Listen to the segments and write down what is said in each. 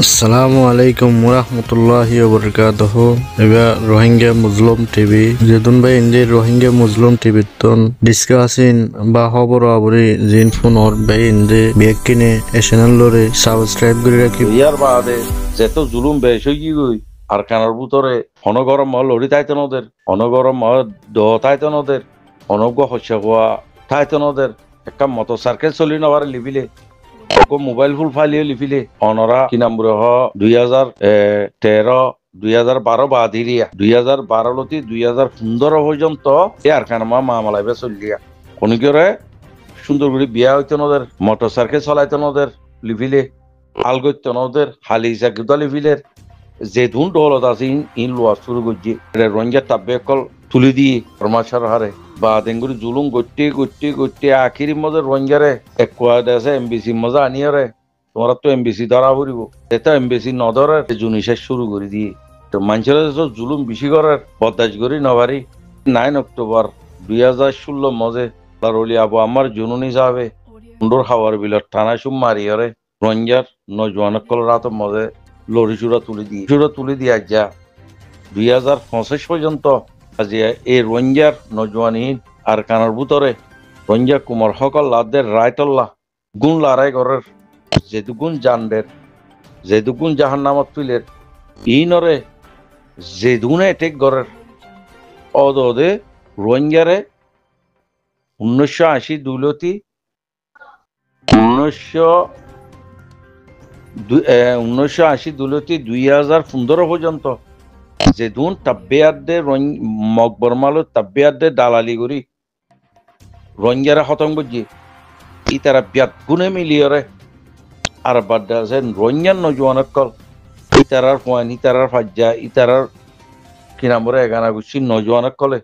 আসসালামু আলাইকুম ওরহমতুল্লাহি ওবরকাতুহু। এবার রোহিঙ্গা মুসলিম টিভি যেদুন ভাই ইন্দি রোহিঙ্গা মুসলিম টিভি তন ডিসকাসিন বা খবর আবরি জিন ফোন অর ভাই ইন্দি বিয়াকিনে এশনাল লরে সাবস্ক্রাইব করে রাখি। ইয়ার বাদে যেত জুলুম বেশ হয়ে গই আর কানার ভিতরে অনগরম মল লড়ি তাইতেন ওদের অনগরম মল দ তাইতেন ওদের অনজ্ঞ হচ্ছে হওয়া তাইতেন ওদের একটা মোটর সাইকেল চলি নেওয়ার লিবিলে মোবাইল ফুল ফাইলিয়ে লিপিলে অনরা কি নাম হ 2013 2012 বাদিরিয়া 2012 লতি 2015 পর্যন্ত আর কানামা মামলাইবে চলিয়া কোন করে সুন্দর করে বিয়া হইতেন ওদের মোটর সাইকেল চলাইতেন ওদের লিপিলে আলগত্যন ওদের হালি জাগুদা লিপিলের যে ধুন ডলত আছে ইন লোয়া শুরু করছি রোহিঙ্গা তাব্বে কল তুলি দিয়ে রমাশার হারে বা দেঙ্গুরি জুলুম গট্টি আখিরি মধ্যে রোহিঙ্গারে এক আছে এমবিসি মজা আনিয়ারে তোমরা তো এমবিসি ধরা পড়িব এটা এমবিসি নধরে জুনিশেষ শুরু করে দিয়ে তো মানুষের জুলুম বেশি করার বদাস করি নবারি 9 অক্টোবর 2016 মজে রলি আবু আমার জুনুনি যাবে সুন্দর খাওয়ার বিলত টানা সুম মারিয়ারে রোহিঙ্গার নজওয়ানকল রাত মজে লড়ি চূড়া তুলি দিয়ে যা 2025 পর্যন্ত আজিয়া এই রোহিঙ্গার নজওয়ানহীন আর কানার ভিতরে রোহিঙ্গা কুমার সকল লাদের রায়তল্লা গুণ লড়াই করার যেদুগুণ জানদের যেদুগুণ জাহান নামত তুলের ইনরে যেদুগুণে এটেক করার অদে রোহিঙ্গারে 1980 দুলতি 1980 দুলতি 2015 পর্যন্ত যেদুন তাব্বিয়াদে মকবরমালো তাব্বিয়াদে দালালি করি রোহিঙ্গারা খতম করছি ই তারা বিয়াত গুণে মিলিয়রে আর বাদ আছেন রোহিঙ্গার নজওয়ানের কল ইতারার পয়েন্ট ইতারার ফাজ্জা ইতারার কি নামরে এগানা গুছি নজওয়ানের কলে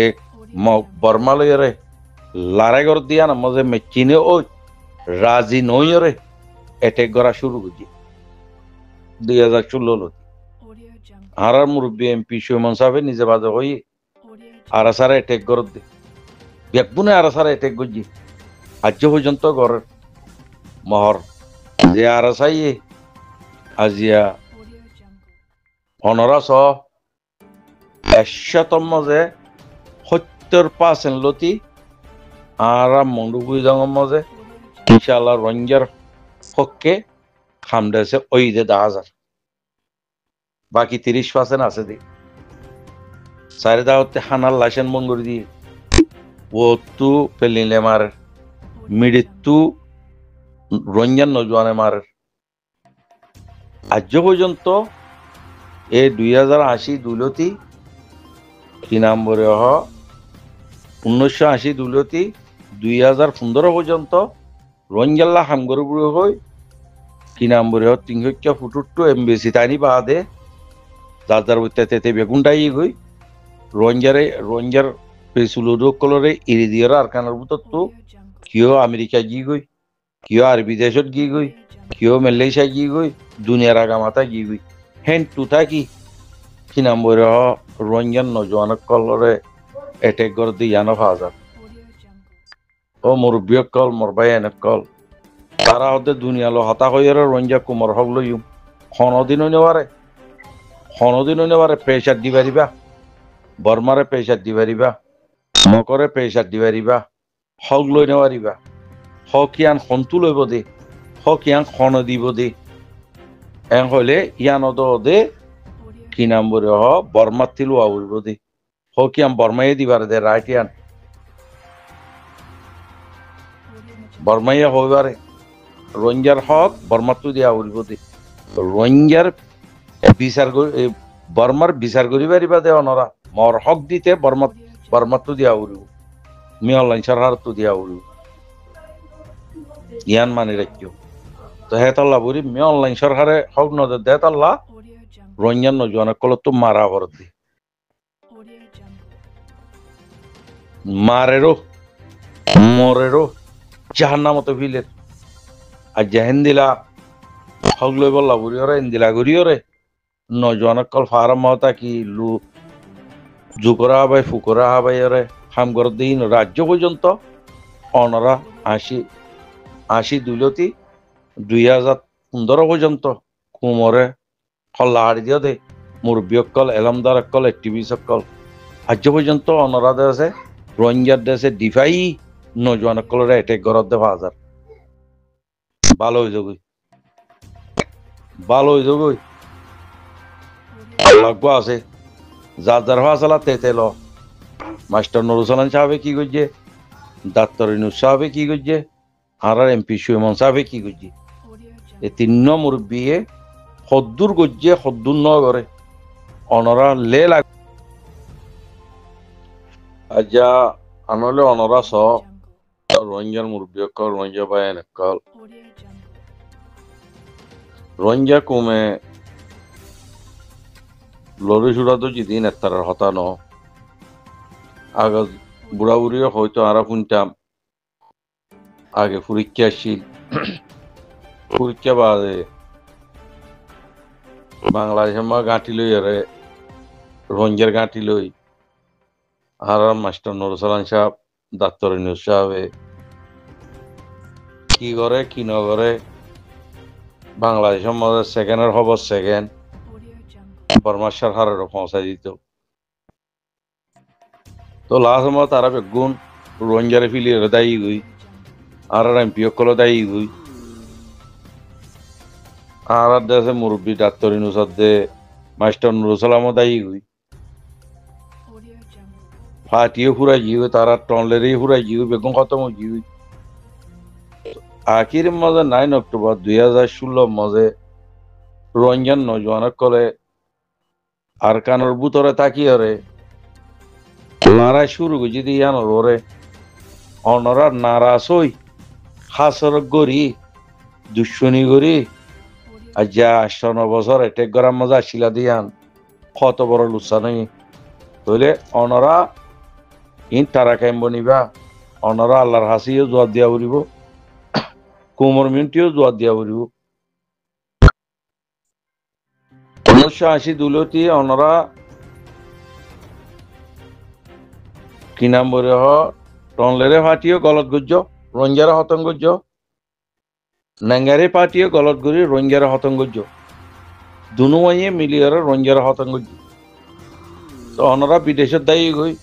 এক বর্মালয়রে লড়াই কর দিয়া না মজে মেচিনে ও রাজি নইরে এটেক করা শুরু করছি 2016 আর মুরব্বী এমপি সুমন সাহেব নিজে বাজে হই আর সারা এটেক কর দে ব্যাকবুনে আর সারা এটেক করছি আজ পর্যন্ত ঘরের মহর যে আর সাই আজিয়া 1500 মজে 70% লতি আর মন্ডুপুই জঙ্গম মজে ইনশাআল্লাহ রোহিঙ্গার পক্ষে খামদেছে ওই যে 10,000 বাকি 30% আছে দি সাইরে দাওতে হানার লাইসেন্স মঙ্গরি দিয়ে ও তু পেলিলে মার মিডিতু রোহিঙ্গার নজওয়ানে মার আজ পর্যন্ত এই 2080 দুলতি কি নাম বলে 1980 দুলতি 2015 পর্যন্ত রোহিঙ্গাল্লা হামগরু বুড়ো হই কি নাম বলে 300 ফুটুট্টু এমবিসি তাইনি বাদে যার তেতে বেগুনটাই গই রোহিঙ্গার পেসুলুডো কলরে ইরি দিয়ার আর কানার বুতর তো কিও আমেরিকা গিয়ে গই কিও আর বিদেশত গিয়ে গই কিও মালয়েশিয়া গিয়ে গই দুনিয়ার আগামাতা গিয়ে গই হেন টু থাকি কি নাম বলে রোহিঙ্গার নজওয়ান কলরে এটেক করে দিয়ে জানো হাজার ও মুরব্বী কল মোর ভাই এনে কল তারা হতে দুনিয়ালো হতা হয়ে রোহিঙ্গা কুমার হক লইম হনদিনও নেবারে প্রেসার দিবারিবা বর্মারে প্রেসার দিবারিবা মকরে প্রেসার দিবারিবা হক লই নেওয়ারিবা হক ইয়ান খন্তু লইব দে হক ইয়ান খন দিব দে এন হলে ইয়ান দে কি নাম বলে বর্মার তিলু আউরিব দে হক ইয়ান বর্মাইয়ে দিবার দে রাইট ইয়ান বর্মাইয়া হইবারে রোহিঙ্গার হক বর্মাত্তু দিয়া উড়িব দে রোহিঙ্গার বিচার বর্মার বিচার করি পারিবা দে অনরা মর হক দিতে বর্মাত্তু দিয়া উড়িব মি অনলাইন সরহারত্তু দিয়া উড়িব ইয়ান মানি রাখিও তো হেতাল্লা বুড়ি মি অনলাইন সরকারে হক নজর দেতাল্লা রোহিঙ্গার নজওয়ানের কলত মারা ভর দি মারেরো মরেরো জাহান্নামতো ফিলের আর জাহেন্দিলা হক লই বললা বুড়িওরে ইন্দিলা গুড়িওরে নজওয়ানের কল ফার্ম হতা কি লু জুকরা হাবাই ফুকরা হাবাই ওরে হাম কর দিন রাজ্য পর্যন্ত অনরা 80 দুলতি 2000 15 পর্যন্ত কুমরে হল্লা হাড়ি দিয়ে দে মুরব্বী অকল এলমদার অকল অ্যাক্টিভিস্ট অকল আজ পর্যন্ত অনরা দেশে রোহিঙ্গার দেশে ডিফাই নজওয়ান অকলের অ্যাটেক গরত দে বাজার ভালো হয়ে যাবই ভালো হয়ে যাবই লাগবো আছে যার যার ফাসালা তেতে ল মাস্টার নুরুসালাম সাহেবে কি করছে ডাক্তার ইনুস সাহেবে কি করছে আর এমপি সুমন সাহেবে কি করছে এই তিন মুরব্বীয়ে হদ্দুর গজ্জে হদ্দুর ন করে অনরা লে লাগ আজা আনলে অনরা স রোহিঙ্গার মুরব্বী অকল রোহিঙ্গা বায়ান অকল রোহিঙ্গা কমে লড়ি সুরা তো যেদিন এতার হতানো আগে বুড়া বুড়িও হয়তো আরা শুনতাম আগে পরীক্ষা আসছিল পরীক্ষা বাদে বাংলাদেশের মা গাঁটি লই আরে রোহিঙ্গার গাঁটি লই আর মাস্টার নুরুসালাম সাহেব ডাক্তার ইনুস সাহেবে কি করে কি না করে বাংলাদেশের মধ্যে সেকেন্ডের খবর সেকেন্ড বর্মাশার হারেরও পৌঁছাই দিত তো লাস্ট সময় তারা বেগুন রোহিঙ্গারে ফিলিয়ে দায়ী গই আর এমপি অকলও দায়ী গই আর দেশে মুরব্বী ডাক্তার ইনুস দে মাস্টার নুরুসালামও দায়ী গই ফাটিয়ে ফুরাই গিয়ে তারা টনলেরই ফুরাই গিয়ে বেগুন খতম হয়ে গিয়ে আখির মাঝে 9 অক্টোবর 2016 মাঝে রোহিঙ্গার নজওয়ান কলে আর কানোর বুতরে তাকিয়ে রে লড়াই শুরু করছি দিয়ানোর ওরে অনরা নারাজ হই হাসর গড়ি দুশ্মনী গড়ি আর যা 8 বছর এটেক করার মজা শিলা দিয়ান কত বড় লুচ্ছা নেই তাহলে অনরা ইন তারা কেমব নিবা অনরা আল্লাহর হাসিও জোয়ার দিয়া উড়িব কুমর মিনটিও জোয়ার দিয়া উড়িব 1980 দুলতি অনরা কি নাম বলে হ টনলেরে ফাটিও গলত গুজ্জ রোহিঙ্গারা হতন গুজ্জ নাঙ্গারে পাটিও গলত গুরি রোহিঙ্গারা হতন গুজ্জ দুনুয়াইয়ে মিলিয়ারে রোহিঙ্গারা হতন গুজ্জ তো অনরা বিদেশের দায়ী গই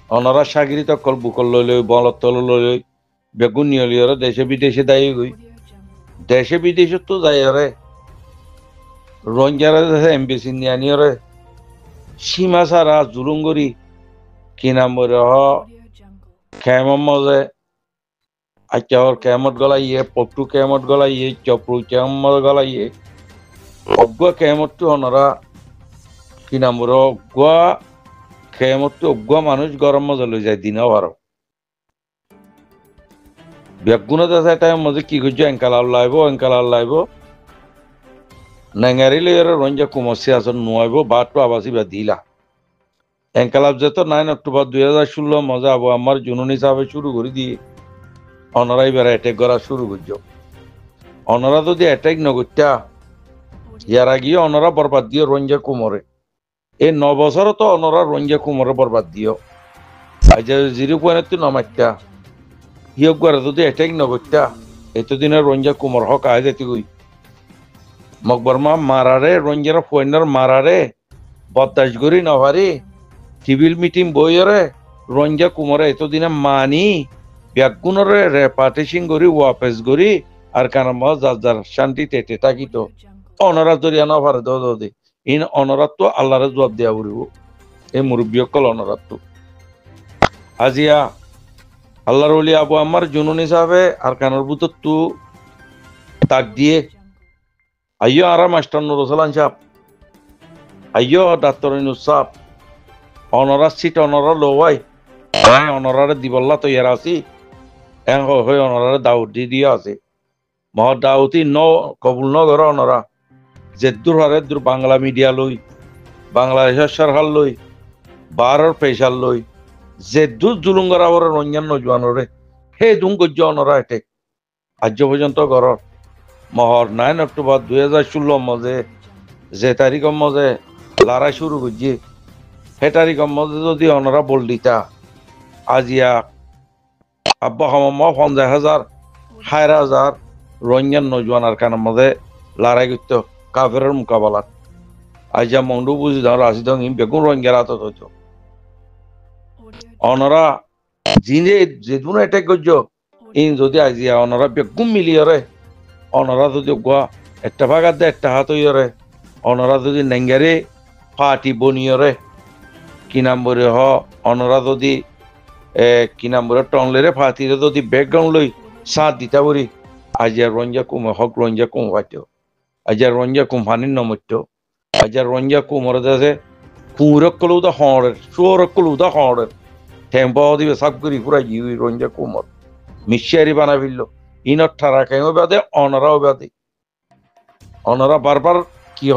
অনরা সাগিরি তকল বুকল লই লই বলত তল লই লই বেগুন নিয়লিয়রে দেশে বিদেশে দায়ী গই দেশে বিদেশে তো যাই রে রোহিঙ্গারা দেশে এমবিসি নিয়ানিয়রে সীমা সারা জুলুঙ্গরি কি নাম বলে হ খেমর মজে আচ্চাহর কেমত গলাইয়ে পটু কেমত গলাইয়ে চপ্রু কেমত গলাইয়ে অজ্ঞ কেমতটো অনরা কি নাম বলে অজ্ঞ কেমতটো অজ্ঞ মানুষ গরম মজা লই যায় দিনও আরো বেগুনত আছে তাই মজে কি করছো এঙ্কালার লাইব নেঙারি লইয়ার রঞ্জা কুমসি আসন নোয়াইব বাটটো আবাসি বা দিলা এঙ্কালাব যেত 9 অক্টোবর 2016 মজা আবো আমার জুনুন হিসাবে শুরু করে দিয়ে অনরা এবার অ্যাটেক করা শুরু করছ অনরা যদি অ্যাটেক নগত্যা ইয়ার আগিয়ে অনরা বরবাদ দিও রঞ্জা কুমরে এই 9 বছর তো অনরা রঞ্জা কুমরে বরবাদ দিও আজ 0.2 নমাত্যা হিয়ক করে যদি অ্যাটেক নগত্যা এতদিনের রঞ্জা কুমর হক আয় যেতে গই মকবরমা মারারে রঞ্জার ফোয়েনার মারারে বদাস গরি নভারি সিভিল মিটিং বইরে রঞ্জা কুমরে এতদিনে মানি ব্যাগুণরে রেপার্টিশন করি ওয়াপেস করি আর কারণ যার শান্তি টেটে থাকিত অনরা দরিয়া নভারে দে ইন অনরাত আল্লাহরে জবাব দিয়া উড়িব এই মুরব্বী অকল অনরাত আজিয়া আল্লাহর ওলি আবু আমার জুনুন হিসাবে আর কানোর বুত তু তাক দিয়ে আইয়ো আর মাস্টার নুরুসালাম সাহেব আইয়ো ডাক্তার ইনুস সাহেব অনরা সিট অনরা লোয়াই অনরারে দিবল্লা তো ইয়ার আছি হয়ে অনরারে দাউদ দি দিয়া আছে মহ দাউতি ন কবুল ন ঘর অনরা যে দূর হারে দূর বাংলা মিডিয়া লই বাংলাদেশের সরকার লই বারর পেশার লই যে দূর জুলুঙ্গর আবার রঞ্জন নজওয়ানরে হে দুং গজ্জ অনরা এটেক আজ পর্যন্ত ঘর মহর 9 অক্টোবর 2016 মজে যে তারিখের মজে লড়াই শুরু করছি সে তারিখের মধ্যে যদি অনরা বল দিতা আজিয়া আব্বা হম 50,000 60,000 রোহিঙ্গার নজওয়ান আর কানের মধ্যে লড়াই করতো কাফেরের মোকাবেলাত আইজা মন্ডু বুঝি ধর আসি দং ইম বেগুন রোহিঙ্গার আতত হইতো অনরা জিনে যেদুন অ্যাটাক করছো ইন যদি আজিয়া অনরা বেগুন মিলিয়রে অনরা যদি গোয়া একটা ভাগাত দে একটা হাত হইয়রে অনরা যদি নেঙ্গারে পার্টি বনিয়রে কি নম্বরে হ অনরা যদি কি নম্বরে টংলেরে ফাতিরে যদি ব্যাকগ্রাউন্ড লই সাথ দিতা বলি আজিয়া রঞ্জা কুম হক রঞ্জা কুম পাইতো আজিয়া রঞ্জা কুম ফানির নমত্য আজিয়া রঞ্জা কুমরে দেশে কুমরক কলুদা হড়ের চোরক কলুদা হড়ের টেম্পো দিবে সাব করি পুরা জিউই রঞ্জা কুমর মিশিয়ারি বানা ফেলল ইনত ঠারা কেউ বাদে অনরাও বাদে অনরা বারবার কি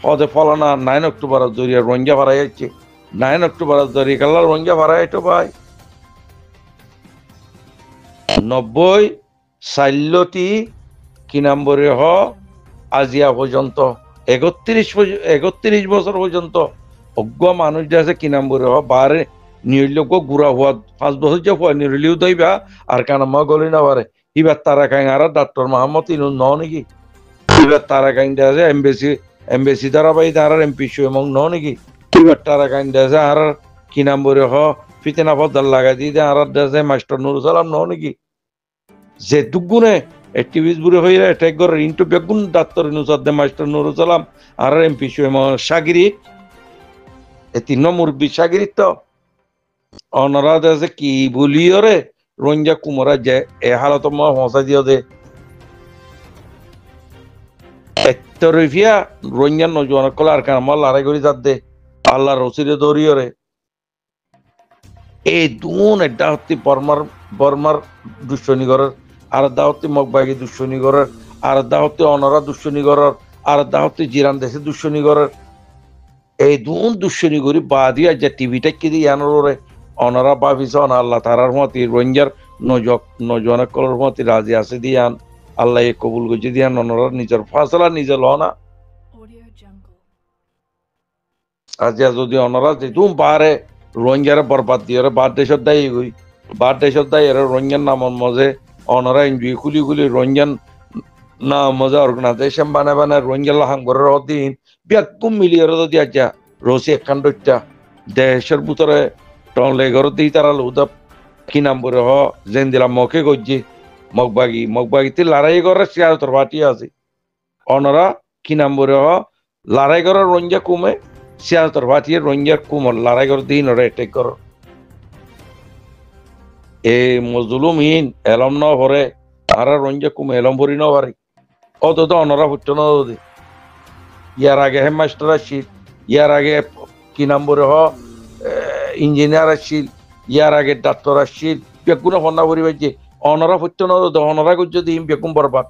হদে ফলানা 9 অক্টোবর জরিয়া রঞ্জা ভাড়া যাচ্ছে 9 অক্টোবর জরিয়া কাল্লা রঞ্জা ভাড়া এটা ভাই 90 সাইল্যটি কি নম্বরে আজিয়া পর্যন্ত 31 বছর পর্যন্ত অজ্ঞ মানুষ আছে কি নম্বরে বারে নির্লজ্ঞ গুড়া হওয়া 5 বছর যে হওয়া নির্লিও দইবা আর কানামা গলি না পারে এবার তারা কাং আর ডাক্তার মোহাম্মদ ইনু ন নাকি এবার তারা কাং আছে এমবেসি দ্বারা বাই তার এমপি এবং ন নাকি এবার তারা কাং আছে আর কি নম্বরে ফিতেনা পদ্মার লাগাই দিয়ে আর আছে মাস্টার নুরুল সালাম ন নাকি যে দুগুণে অ্যাক্টিভিস্ট বুড়ে হইলে অ্যাটাক করে ইন্টু বেগুন ডাক্তার নুসাদ্দে মাস্টার নুরুল সালাম আর এমপি সাগিরি এ 3 মুরব্বী সাগিরি তো অনরা দেশে কি বলিও রে রঞ্জা কুমরা যে এ হালত হসা দিও দে এত্তরিফিয়া রঞ্জা নজওয়ান কল আর কান মাল লড়াই করি যাত দে আল্লাহ রসিরে দরিও রে এই দুন এটা হচ্ছে বর্মার দুশ্মনীগরের আর দা হচ্ছে মগবাগি দুশ্মনীগরের আর দা হচ্ছে অনরা দুশ্মনীগরের আর দা হচ্ছে জিরান দেশে দুশ্মনীগরের এই দুন দুশ্মনীগরি বাদিয়া যে টিভিটা কি দিয়ে আনরে অনরা ভাবিস আল্লাহ তারার মতি রঞ্জার নজওয়ান কলর মতি রাজি আছে দিয়ান আল্লাহ এ কবুল করছে দিয়ান অনরা নিজের ফাসলা নিজে ল না আজিয়া যদি অনরা যেতুম পারে রোহিঙ্গারে বরবাদ দিয়ে বার দেশত দায়ী গই বার দেশত দায়ী রোহিঙ্গার নামর মজে অনরা এনজিও খুলি রোহিঙ্গান না মজা অর্গানাইজেশন বানায় রোহিঙ্গা লাহাঙ্গরের অধীন ব্যাকুম মিলিয়র যদি আজা রসি একখান দৈত্যা দেশের ভিতরে টংলে ঘর দিই তারা উদা কি নম্বরে যেন দিলাম মকে গজ্জি মগবাগিতে লড়াই করার সিয়ারতর পার্টি আছে অনরা কি নম্বরে লড়াই করার রোহিঙ্গা কমে সিয়ারতর পার্টি রোহিঙ্গার কুমর লড়াই কর দিন ওরা অ্যাটেক কর এ মজলুমহীন এলম ন ভরে আর রোহিঙ্গা কুমে এলম ভরি ন পারি অত তো অনরা ফুটত না ইয়ার আগে হেডমাস্টার আসছিল ইয়ার আগে কি নম্বরে ইঞ্জিনিয়ার আসছিল ইয়ার আগে ডাক্তার আসছিল বেগুন ফন্না ভরি পাইছে অনরা ফুটত না অনরা গুজ যদি বেগুন বরবাদ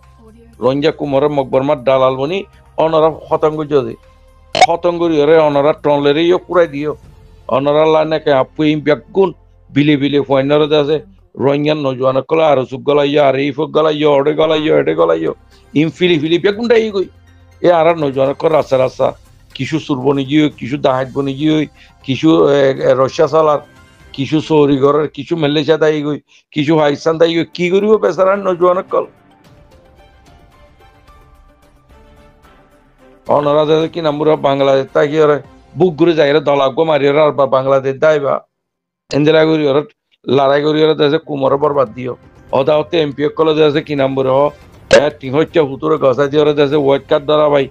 রঞ্জা কুমরে মকবরমার দালাল বনি অনরা খতঙ্গ যদি খতঙ্গরি হরে অনরা টনলেরে পুরাই দিও অনরা লাইনে কে আপু ইম বেগুন বিলে ফাইনার আছে রঞ্জান নজওয়ান কলা আর সুখ গলাইয় আর এই ফুক গলাইয় অডে গলাইয় এডে গলাইয় ইম ফিলি বেগুনটা এই গই এ আর নজওয়ান কর রাস্তা কিছু সুরবনি গিয়ে কিছু দাহাত বনি গিয়ে কিছু রসা সালার কিছু চৌরি ঘরের কিছু মেলেচা দায়ী গই কিছু হাইসান দায়ী গই কি করিব বেচারা নজওয়ান কল অনরা কি নাম্বার বাংলাদেশ তাকি ওরে বুক ঘুরে যাই দলাগ মারি আর বাংলাদেশ দাইবা এন্দিরা করি ওর লড়াই করি ওরা দেশে কুমরে বরবাদ দিও অদা হতে এমপি কলে দেশে কি নাম্বার হচ্ছে হুতুরে গসা দিয়ে ওরা দেশে ওয়াইট কার্ড দ্বারা ভাই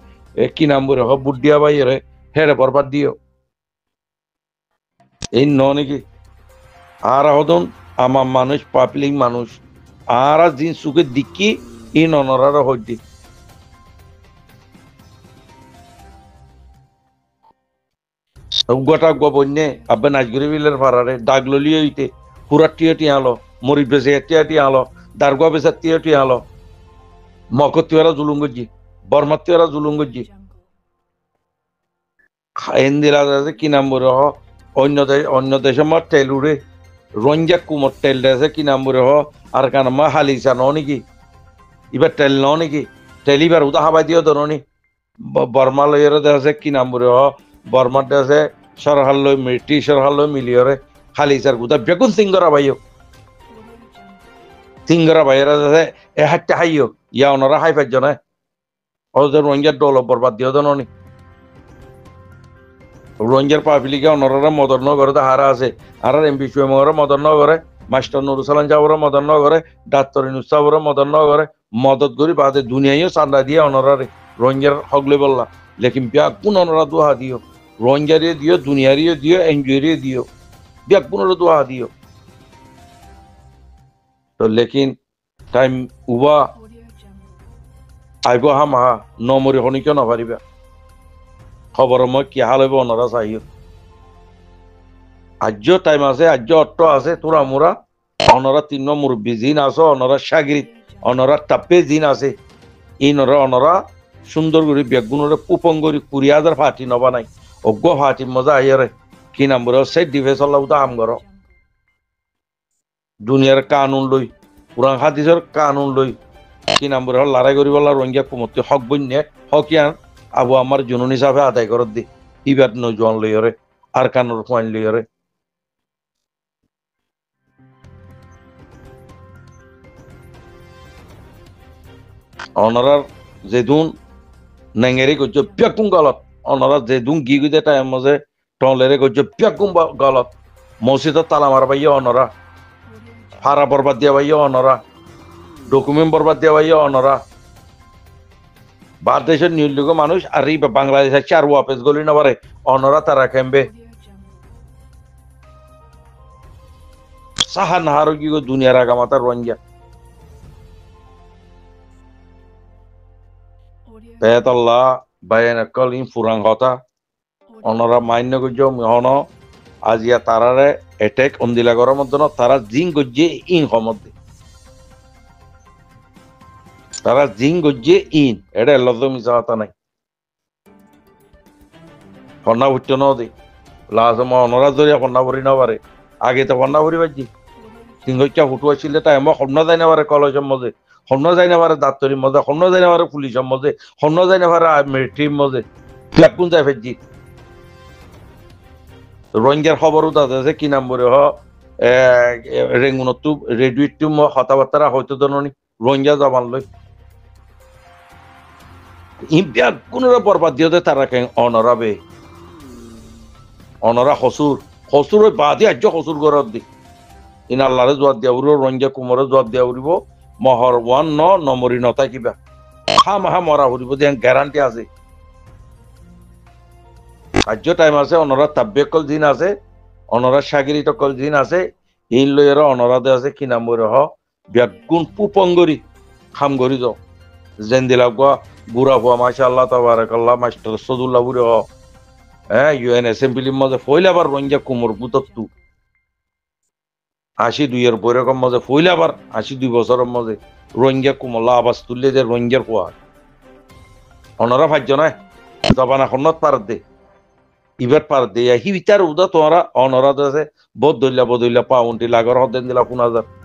কি নাম্বার বুডিয়া ভাই রে হেরে বরবাদ দিও এই নাকি আর হদন আমার মানুষ পাবলিক মানুষ আর জিন সুখে দিকি এই ননরার হইতে গোটা বন্যে আব্বা নাচগুড়ি বিলের ফারারে ডাক ললিয়ে হইতে পুরা টিয়াটি আলো মরি বেসে টিয়াটি আলো দারগা বেসা টিয়াটি আলো মকতিওয়ারা জুলুম গজ্জি বর্মাতিওয়ারা জুলুম গজ্জি এন্দিরা আছে কি নাম্বার অন্য দেশে মা তেল উড়ে রঞ্জা কুমর তেল দেশে কি নাম্বার আর কান মা হালিসা ন নাকি এবার তেল ন নাকি তেল এবার উদা হাবাই দিও ধরনি বর্মা লইয়ের দেশে কি নাম্বার বর্মার দেশে সরহাল্লই মিলিয়রে হালিসার গুদা বেগুন সিংগরা ভাইও সিঙ্গরা বাইরে আছে এ হাইটটা হাইও ইয়া ওনারা হাই পাইছ না ওদের রোহিঙ্গার ডল বরবাদ দিও জানি রোহিঙ্গার পাবলিকে ওনারা মদন নগরে হারা আছে আর এমপি সুমরে মদন নগরে মাস্টার নুরুল সালাম যাবরে মদন নগরে ডাক্তার ইনুস সাবরে মদন নগরে মদত করি বাদে দুনিয়ায়ও চান্দা দিয়ে ওনারে রোহিঙ্গার হগলে বললা লেকিন বিয়া কোন ওনারা দোহা দিও রোহিঙ্গারিয়ে দিও দুনিয়ারিয়ে দিও এনজিওরিয়ে দিও বিয়া কোন দোহা দিও তো লেকিন টাইম উবা আইব হামা নমরি হনিকে নপারিবা খবর মই কি হাল হইব ওনারা চাইও আজ্য টাইম আছে আজ্য অট্ট আছে তোরা মোরা অনরা তিন মুরব্বী জিন আছে অনরা সাগরিত অনরা টাপে জিন আছে এই নরা অনরা সুন্দর করে বেগুনরে পুপঙ্গরি 20,000 ফাটি নবা নাই অজ্ঞ ফাটি মজা আইয়ারে কি নাম বলে সেট ডিফেন্স আল্লাহ আম গর দুনিয়ার কানুন লই পুরান হাদিসের কানুন লই কি নাম বলে লড়াই করি বলা রোহিঙ্গা কুমতি হক বন্যে হকিয়ান আবু আমার জুনুন হিসাবে আদায় করত দি ইবাদ নজওয়ান লইরে আর কানুর পয়েন্ট লইরে অনারার যেদুন নেঙেরি করছে পেকুম গলত অনারা যেদুন গিগুদে টাইম মাঝে টলেরে করছে পেকুম গলত মসজিদত তালা মারা পাইয়া অনরা ফারা বরবাদ দিয়া পাইয়া অনরা ডকুমেন্ট বরবাদ দিয়া পাইয়া অনরা বাংলাদেশের নিউজ মানুষ আর এই বাংলাদেশের 4 ওয়াপেস গলি না পারে অনরা তারা কেমবে সাহা নাহারো কি দুনিয়ার আগামাতা রোহিঙ্গা পেতল্লা বায়ান কলিন ফুরাং হতা অনরা মান্য গজ্জ হন আজিয়া তারারে এটেক অন্দিলা গরম মধ্যে তারা জিং গজ্জে ইন হমদ্দে তারা জিং গজ্জে ইন এটা লজ্জ মিশা হতা নাই কন্যা ভুট্ট নদী লাজমা অনরা জরিয়া কন্যা ভরি না পারে আগে তো কন্যা ভরি বাজি সিংহচ্ছা ফুটু আসলে তাই আমার সন্ন যাই না পারে কলেজের মধ্যে সন্ন যাই না পারে ডাক্তারির মধ্যে সন্ন যাই না পারে পুলিশের মধ্যে সন্ন যাই না পারে মিলিটারির মধ্যে কোন যায় ফেজি রোহিঙ্গার খবরও দাদা আছে কি নাম বলে রেঙ্গুনতো রেডিওটো কথাবার্তা হয়তো জানি রোহিঙ্গা জবান লই ইম্পিয়া কোনোরা বরবাদ দিওতে তারা কেন অনরাবে অনরা হসুর বাদে আজ হসুর গরত দি ইন আল্লাহরে জবাব দিয়া উড়িব রোহিঙ্গা কুমরে জবাব দিয়া উড়িব মহর ওয়ান নমরি নথাকিবা মাহা মরা উড়িব যে গ্যারান্টি আছে আজ টাইম আছে অনরা তাব্বেকল জিন আছে অনরা সাগরিত কল জিন আছে এই লইয়ের অনরাদে আছে কি নাম বলে ব্যাগুন পুপঙ্গরি খাম গরি যাও জেন দিলাম বুড়া হুয়া মাশাআল্লাহ তাবারাকাল্লাহ মাস্টার সদুল্লাহ বুড়ে হ্যাঁ ইউএন অ্যাসেম্বলির মধ্যে ফইলাবার রোহিঙ্গা কুমর বুতত্তু 82 বৈরকম মধ্যে ফইলাবার 82 বছরের মধ্যে রোহিঙ্গা কুমল্লা আবাস তুললে যে রোহিঙ্গার খোয়া অনরা ভাজ্য নয় জবানা খন্নত পার দে ইবার পার দে হি বিচার উদা তোমরা অনরা আছে বদল্লা পাউন্টি লাগর হদেন দিলা 15,000